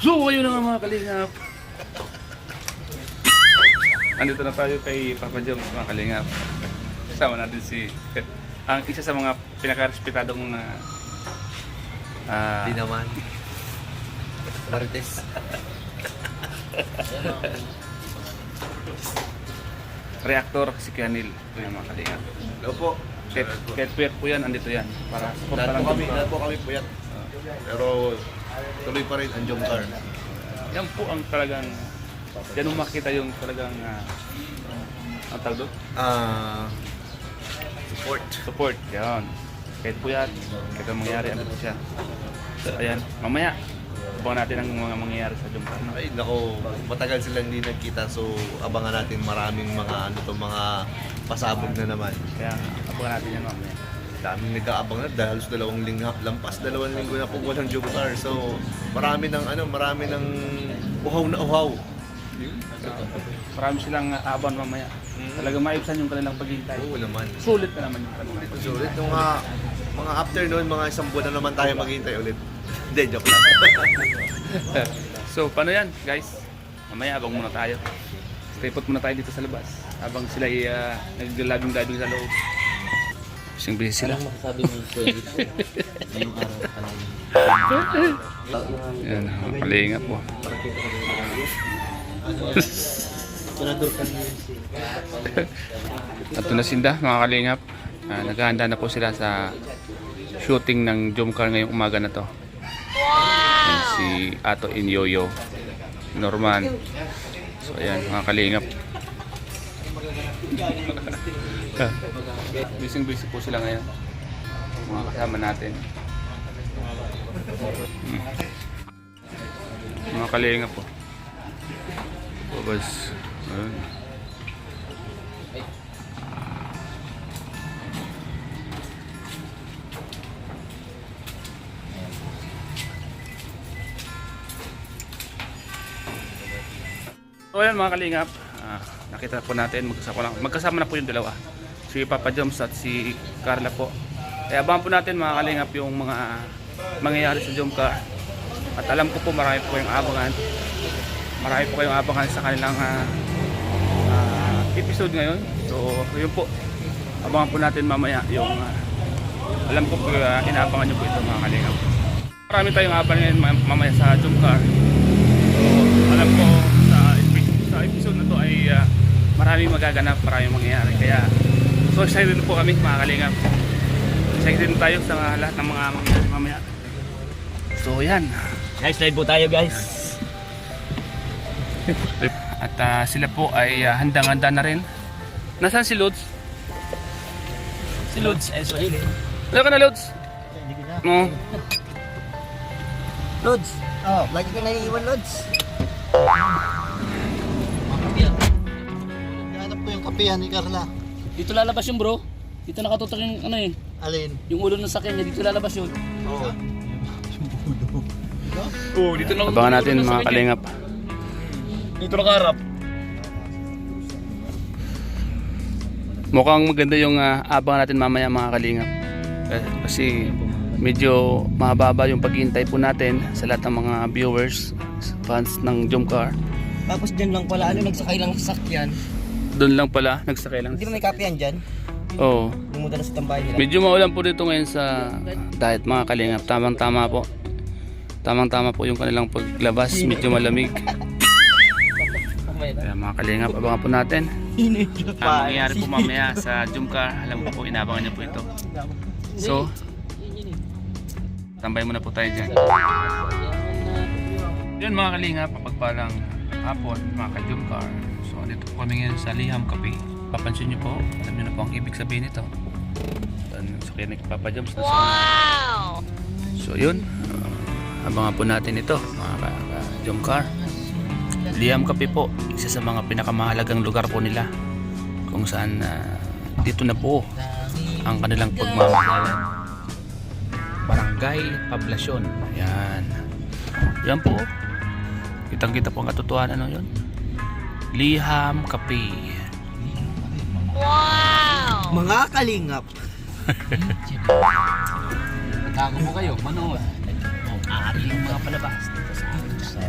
So, ayun na nga mga kalingap. Andito na tayo kay Papa Joms mga kalingap. Kasama natin si ang isa sa mga pinaka-respetadong Di naman. Marites. reactor si Kianil. Ito yung mga kalingap. Hello po. Kahit puyat po yan, andito yan. Para support lang Lahat po kami puyat. Pero tuloy pa rin ang Jomcar. yan po ang talagang yan mo makita yung talagang ang tawag doon? Support. Yan. Kahit puyat, kahit ang mangyari, andito siya. So, ayan. Mamaya, abangan natin ang mga mangyayari sa Jomcar. No? Ay nako, matagal sila hindi nagkita so abangan natin maraming mga mga pasabog na naman. Kaya abangan natin yan mamaya. Daming nag-aabang na dahil sa lampas 2 linggo na po walang Jomcar. So marami ng uhaw na uhaw. Marami silang aban mamaya. Talagang maibsan yung kanilang paghintay. Oo naman. Sulit na naman yung kanilang paghintay. Sulit nung mga afternoon, mga 1 buwan na naman tayo maghintay ulit. Hindi, joke lang. So, paano yan, guys? Mamaya, abang muna tayo. Stay put muna tayo dito sa labas. Habang sila nag-labing-labing sa loob. Busy sila. Anong masasabi mo sa ito? Ngayong araw pa lang. Yan, kalingap po. Senador ka niyo At na sinda, mga kalingap. Naghahanda na po sila sa shooting ng Jomcar ngayong umaga na to. Yan, si Ato Inyoyo, Norman. So ayan, mga kalingap. Busy po sila ngayon. Mga kasama natin. Mga kalingap po. Babas. Ayan. So ayan mga kalingap, nakita po natin, magkasama na po yung dalawa, si Papa Joms at si Carla po. Kaya abangan po natin mga kalingap yung mga mangyayari sa Jomcar. At alam ko po marami po kayong abangan sa kanilang episode ngayon. So yun po, abangan po natin mamaya yung alam ko po inaabangan nyo po ito mga kalingap. Marami tayong abangan ngayon mamaya sa Jomcar. So alam ko sa episode na to ay maraming magaganap, maraming mangyayari. Kaya so excited po kami mga kalingap. Excited tayo sa lahat ng mga mangyayari mamaya. So yan. Guys, live po tayo guys. At sila po ay handang-handa na rin. Nasaan si Lods? Si Lods, Swahili. Wala ka na Lods? No. Lods! Oh, lagi ka naiiwan, Lods. Hanap po yung kapihan ni Carla. Dito lalabas yung bro. Dito nakatutok yung ano eh. Alin? Yung ulo ng sakyan niya, dito lalabas yun. Oo. Oh, dito na. Abangan natin mga kalingap. Dito nakaharap. Mukhang maganda yung abangan natin mamaya mga kalingap. Kasi medyo mababa yung paghihintay po natin sa lahat ng mga viewers, fans ng Jomcar. Tapos dyan lang pala, nagsakay lang sa sakyan. Doon lang pala, nagsakay lang. Hindi ba may kapihan dyan? Oo. Pumunta na sa tambahay nila. Medyo maulan po dito ngayon sa diet mga kalingap. Tamang-tama po. Tamang-tama po yung kanilang paglabas. Medyo malamig. Kaya mga kalingap, abangan po natin. Ang mangyayari po mamaya sa Jomcar. Alam ko po, inabangan niyo po ito. So, tambay muna po tayo dyan. Yun mga kalingap, mapagpalang hapon mga ka-Jomcar. So, dito po kami ngayon sa Liham Cafe. Papansin niyo po, alam niyo na po ang ibig sabihin nito. Sa kaya ni Papa Joms na wow! So yun, abangan po natin ito mga ka-Jomcar. Liham Cafe po, isa sa mga pinakamahalagang lugar po nila kung saan dito na po ang kanilang pagmamahalan. Barangay Poblacion. Ayan. Yan po. Kitang-kita po ang katotohanan ano yun. Liham Cafe. Wow! Mga kalingap. Tago mo kayo, manood. Ating mga palabas dito sa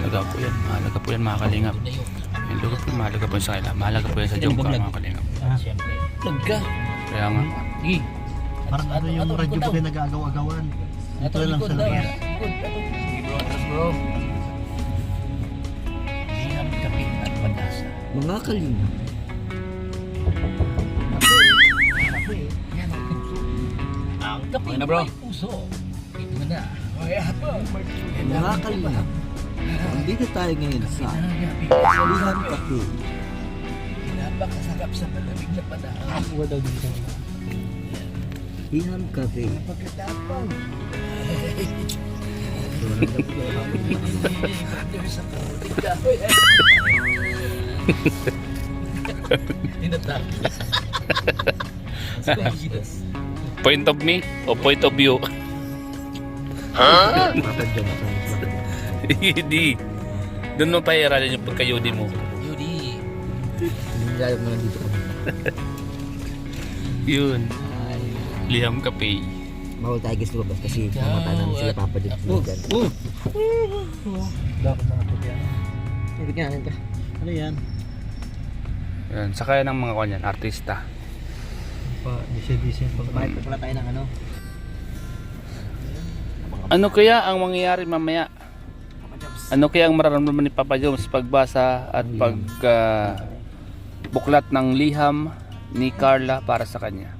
Mahalaga po yan. Mahalaga po yan mga kalingap. Yung lugar po, mahalaga po yan sa kanila. Mahalaga po yan sa Jomcar mga kalingap. Siyempre. Vlog ka. Kaya nga. Sige. Parang ano yung radyo ko nag-agaw-agawan. Ito lang sa labas. Sige bro, atras bro. Liham, kape at pag-asa. Mga kalingap. Ang kape Okay na, bro. may puso. Ito na. Kaya po. Mga kalingap. Nandito tayo ngayon sa Liham Cafe. Napakasarap sa malamig na panahon. Liham Cafe. Pagkatapos. Sa putik ka. Tinatap. Point of me o point of view? Hindi. Doon mo pa i-aralin yung pagka-Yodi mo. Yudi. Nilalap na dito kami. Yun. Liham Cafe. Bawal tayo guys lumabas kasi mamata namin sila papadit dyan. Bakit mga puti yan? Bigyan ka. Ano yan? Yan. Saka yan ang mga kanyan, artista. Dise-dise. Bakit pa pala tayo ng ano? Ano kaya ang mangyayari mamaya? Ano kaya ang mararamdaman ni Papa Joms pagbasa at buklat ng liham ni Carla para sa kanya?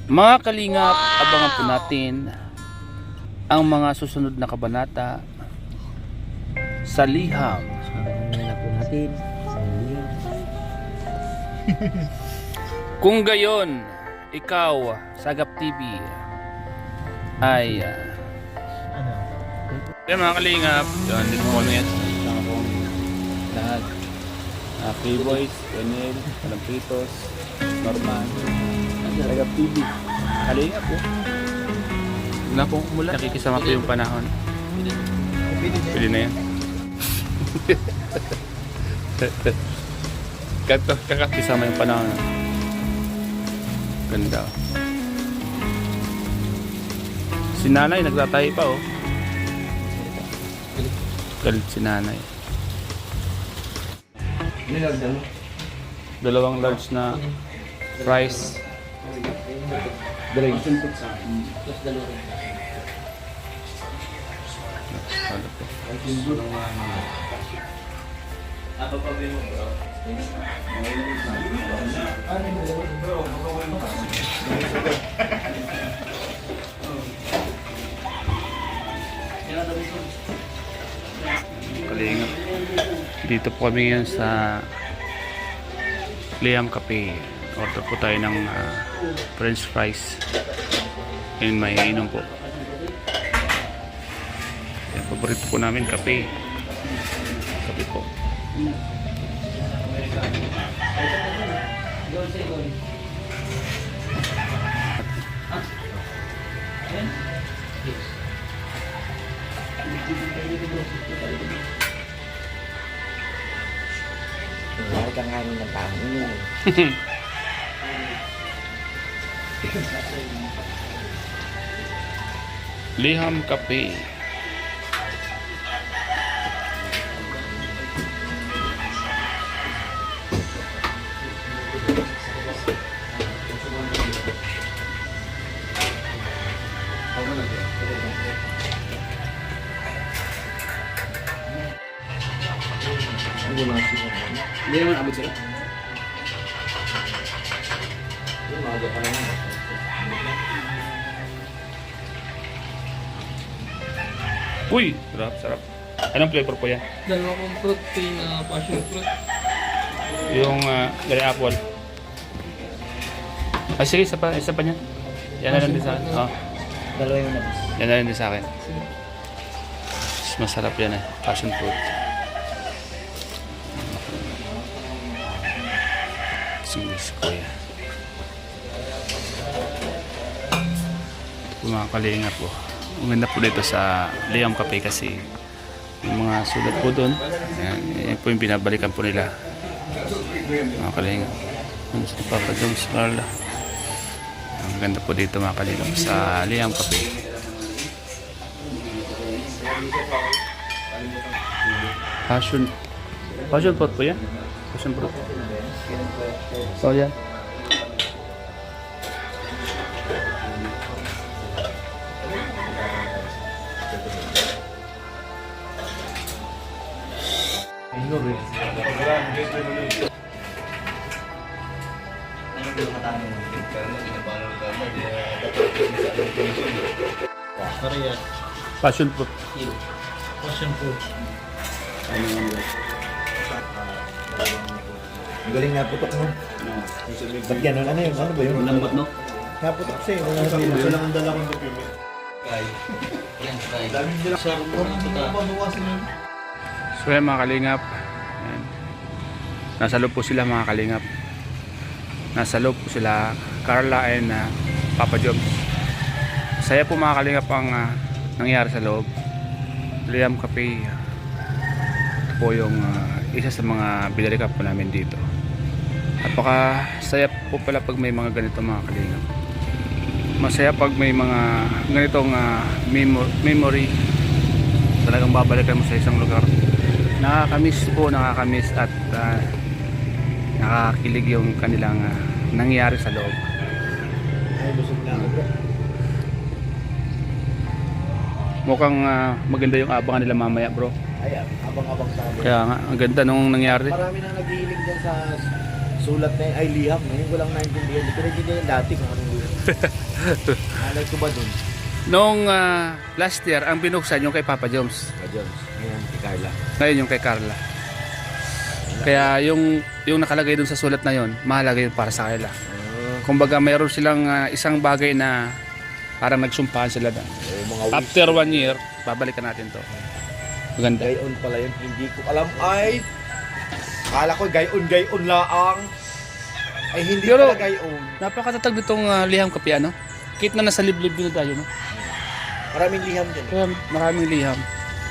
Mga kalingap, abangan po natin ang mga susunod na kabanata sa liham. Sabi na po natin. Sa Liham. Kung gayon, ikaw, Sagap TV, ay yan mga kalingap, yan, dito ko yan. Sama ko lahat. K-Boys, Daniel, Kalampitos, Norman, Sagap TV. Kalingap po. Huwag na pong umulan. Nakikisama po yung panahon. Pili na yan. Kakakisama yung panahon. Ganda. Si nanay nagtatahi pa oh. Galit si nanay. Dalawang large na rice. Drink. Kalingap. Dito po kami ngayon sa Liham Cafe. Order po tayo ng french fries. Yun, may inom po. Yan, paborito po namin kape. Kape po. Wala kang kanin ng tao. Liham Cafe. Hindi naman abot sila. Uy, sarap, sarap. Anong flavor po yan? Dalawa kong fruit, passion fruit. Yung gari apple. Ah, sige, isa pa niyan. Yan na lang din sa akin. Oh, Dalawa yung nabis. yan na lang din sa akin. Mas masarap yan eh. Passion fruit. Sige, si Kuya. Ito po mga kalingap po. Ang ganda po dito sa Liham Cafe kasi yung mga sulat po doon. Yan po yung binabalikan po nila. Mga kalingap. Ano si Papa Joms Carla. Ang ganda po dito mga kalingap sa Liham Cafe. Passion fruit po yan? Passion fruit. So yan. Passion fruit. Ang galing nga putok mo. Ba't gano'n? Ano yun? Ano ba yun? Lambot, no? Naputok siya eh. Gusto lang ang dala kong document. Yan, try. So yan mga kalingap. Ayan. Nasa loob po sila mga kalingap. Nasa loob po sila Carla and Papa Joms. Saya po mga kalingap ang nangyari sa loob. Liam Cafe. Ito po yung isa sa mga binalikan po namin dito. Napaka saya po pala pag may mga ganito mga kalingap. Masaya pag may mga ganitong memory. Talagang babalikan mo sa isang lugar. Nakakamiss po, nakakamiss at nakakilig yung kanilang nangyari sa loob. Ay, busog na ako bro. Mukhang maganda yung abangan nila mamaya bro. Ay, abang-abang sa amin. Kaya nga, ang ganda nung nangyari. Marami na naghihilig dyan sa sulat na yun. Ay, liham. Ngayon ko lang naintindihan. Hindi ko naghihilig yung dati kung anong liham. Alay ko ba dun? Nung last year, ang binuksan yung kay Papa Joms. Jones. Ngayon, si Carla. Ngayon yung kay Carla. Kaya yung nakalagay dun sa sulat na yon, mahalaga yun para sa kanila. Kumbaga mayroon silang isang bagay na parang nagsumpahan sila na. Mga wish. After 1 year, babalikan natin to. Maganda. Gayon pala yun. Hindi ko alam. Ay, kala ko gayon laang. Ay, hindi Pero- pala gayon. Napakatatag nitong liham kape ano? Kahit na nasa liblib din na tayo, no? Maraming liham dyan. Kaya maraming liham.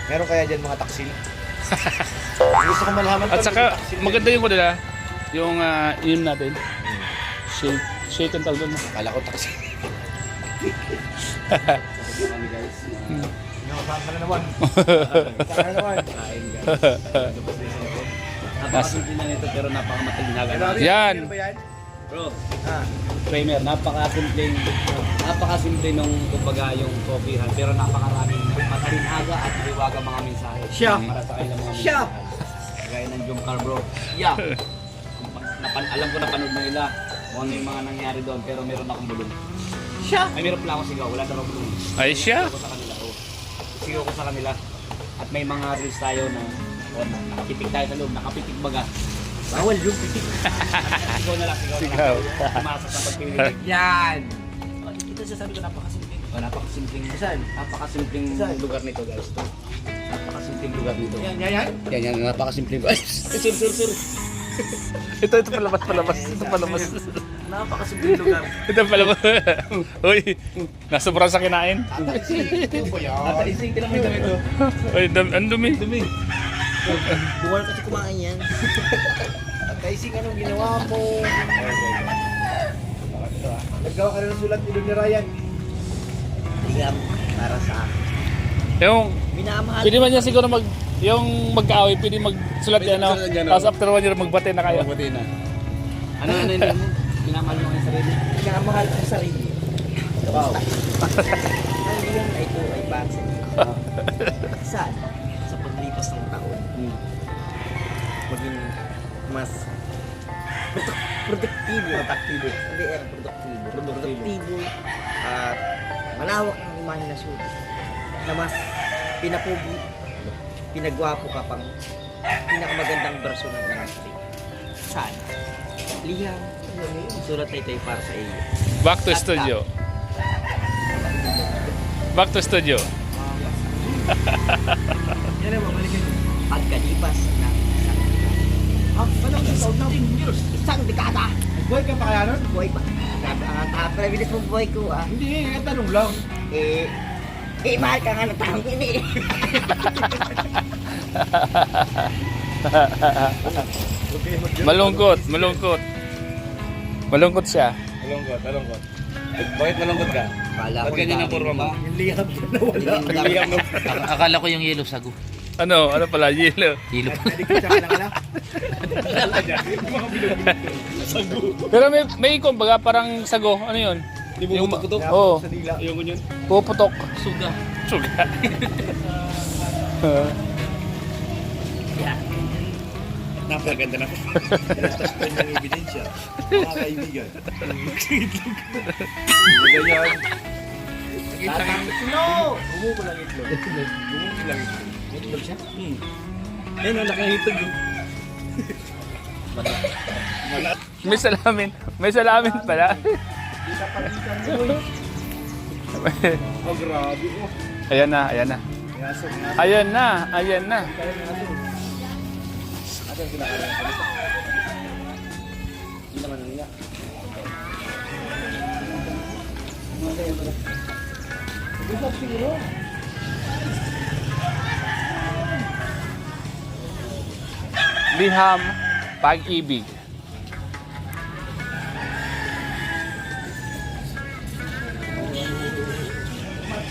Meron kaya dyan mga taksil? Gusto ko malaman At pa, saka may taksil maganda yung nila, yung inom natin. Shake and tawag doon. dyan. Kala ko taksil. Nakasama ka na naman. Saan ka na naman? Napakasimple na nito pero napakamatalinaga. Yan. Ano ba yan? Bro, Ah, Kramer, napakasimple nung kumbaga yung coffeehan pero napakaraming matalinaga at liwaga mga mensahe. Siya. Para sa kanilang mga Siya. mensahe. Gaya ng Jomcar bro. Yeah. Alam ko napanood na nila kung ano yung mga nangyari doon pero meron akong bulong. siya. Ay meron pala akong sigaw, wala daw bulong. Ay siya. Sigaw ko sa kanila. Oh. Sigaw ko sa kanila. At may mga reels tayo na nakapitik tayo sa loob, nakapitik baga. Bawal yung pitik. Sigaw na lang, sigaw na Sigaw. lang. Tumasas na pagpilinig. Yan. Ito sasabi ko napakasimpleng. Napakasimpleng. Saan? Napakasimpleng Saan? lugar nito guys. Ito. Napakasimpleng lugar nito. Yan. Yan, napakasimpleng. Ay, sur. Ito palabas. Ito palabas. Napakasimpleng lugar. Ito palabas. Uy, nasobrang sa kinain. Ito ba yan? At ising ka naman ito. Uy, ang dumi. Buwal kasi kumain yan. At kaising anong ginawa mo? Naggawa ka na ng sulat ni Ryan. Liham para sa akin. Yung, Minamahal. pwede man niya siguro yung magkaaway, pwede magsulat yan, no? Tapos after 1 year, magbate na kayo. Mabuti na. Ano yun mo? Pinamahal mo ang sarili. Minamahal ang sarili. Wow. Ang liham na ito ay base saan? Sa paglipas ng taon. Maging mas produktibo. Hindi, produktibo. At malawak ang imahinasyon na mas pinapugi, pinagwapo ka pang pinakamagandang version ng sarili. Saan? Liham. Sulat na ito ay para sa iyo. Back to studio. Back to studio. Pagkalipas ng isang dekada. Boy ka pa kaya nun? Buhay pa. Napakabilis mong buhay ko ah. Hindi, tanong lang. Mahal ka nga ng tangin eh. Malungkot siya. Malungkot. Bakit malungkot ka? Kala Ba't ganyan ang kurwa mo? Yung liham na nawala. Akala ko yung yellow sago. Ano pala, yelo. Hilo. Pero may kumbaga parang sago. Ano yun? Yung puputok? Oo. Yung yun. Puputok. Suga. Suga. Napakaganda na. Ilastas ko yung ebidensya. Mga kaibigan. Ganyan. Bumuko lang itlog. Bumuko lang itlog. Itlog siya? Ayun, ang laki ng itlog yun. May salamin. May salamin pala. Oh, grabe. Ayan na. Yaso. Ayan na. Kaya ng aso. Aso ang kinakaroon. Hindi naman nangyaya. Gusto siguro. Liham, pag-ibig.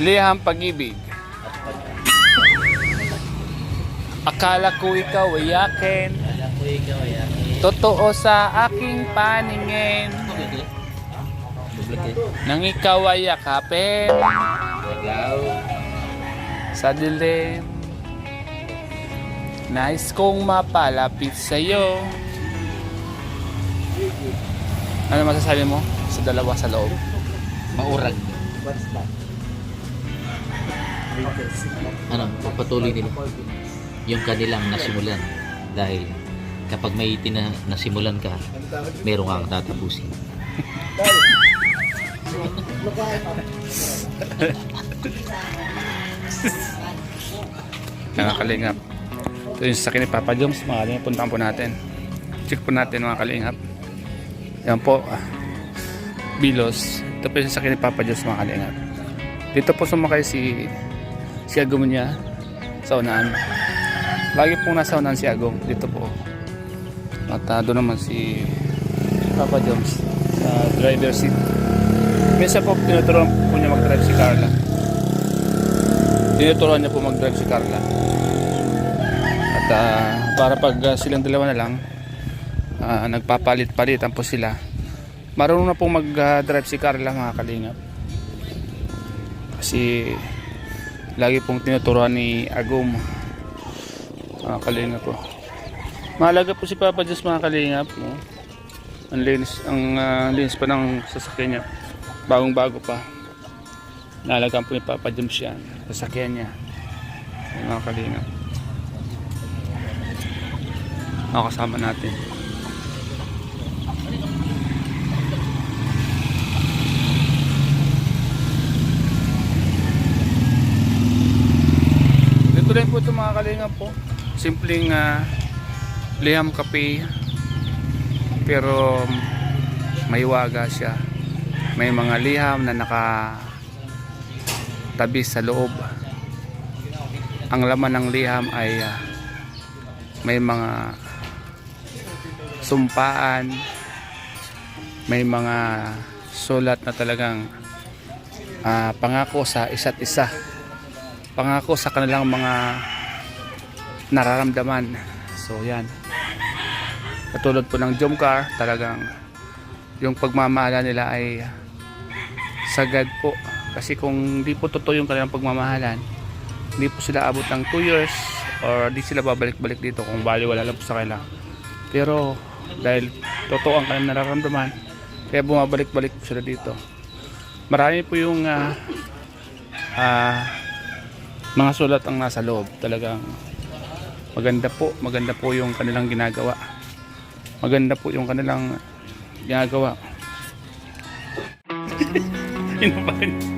Liham, pag-ibig. Akala ko ikaw ay akin. Totoo sa aking paningin. Nang ikaw ay yakapin. Sa dilim. Nais kong mapalapit sa'yo. Ano masasabi mo sa dalawa sa loob? Maurag. What's that? Ano, pagpatuloy nila yung kanilang nasimulan. Dahil kapag may nasimulan ka, meron kang tatapusin. Mga kalingap. Ito yung sasakyan ni Papa Joms. Mga kalingap, puntaan po natin. Check po natin mga kalingap. Yan po. Bilos. Ito po yung sasakyan ni Papa Joms mga kalingap. Dito po sumakay si Agum niya sa unahan. Lagi pong nasa unahan si Agum. Dito po. At doon naman si Papa Joms sa driver seat. Minsan po tinuturuan po niya mag-drive si Carla. Tinuturuan niya po mag-drive si Carla. At para pag silang dalawa na lang nagpapalit-palitan po sila, marunong na pong mag-drive si Carla mga kalingap. Kasi lagi pong tinuturuan ni Agum mga kalingap po. Mahalaga po si Papa Diyos mga kalingap, no? Ang linis pa ng sasakyan niya, bagong bago pa. Nahalagaan po ni Papa Diyos yan, sasakyan niya mga kalingap. Nakasama natin. Dito rin po ito mga kalingap po. Simpleng liham kape, pero may waga siya. May mga liham na nakatabi sa loob. Ang laman ng liham ay may mga sumpaan, may mga sulat na talagang pangako sa isa't isa, pangako sa kanilang mga nararamdaman. So yan, katulad po ng Jomcar, talagang yung pagmamahalan nila ay sagad po. Kasi kung di po totoo yung kanilang pagmamahalan, hindi po sila abot ng 2 years or di sila babalik-balik dito kung baliwala lang po sa kanila. Pero dahil totoo ang kanilang nararamdaman, kaya bumabalik-balik po sila dito. Marami po yung mga sulat ang nasa loob. Talagang maganda po yung kanilang ginagawa. Maganda po yung kanilang ginagawa. Inabahan.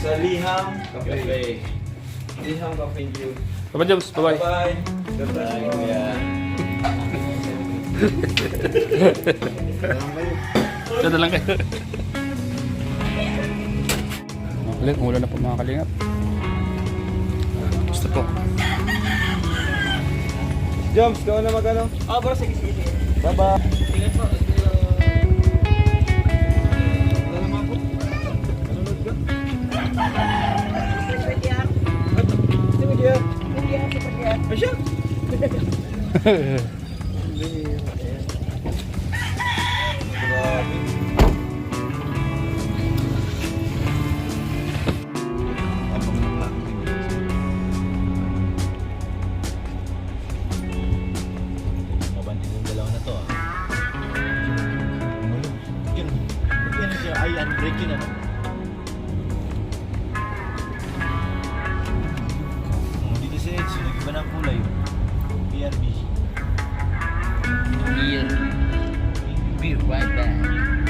Sa Liham Cafe. Liham Cafe. Papa Joms, bye-bye. Bye. Bye. Dito lang kayo. Ulit, ulan na po mga kalingap. Gusto po. Joms, ikaw na magano? bro, sige. Baba. Mabantin yung dalawa na to ah. Yan siya, ay unbreaking ano? Dito si Edge, nag-iba ng kulay yun. BRB. Beer. Beer, right back.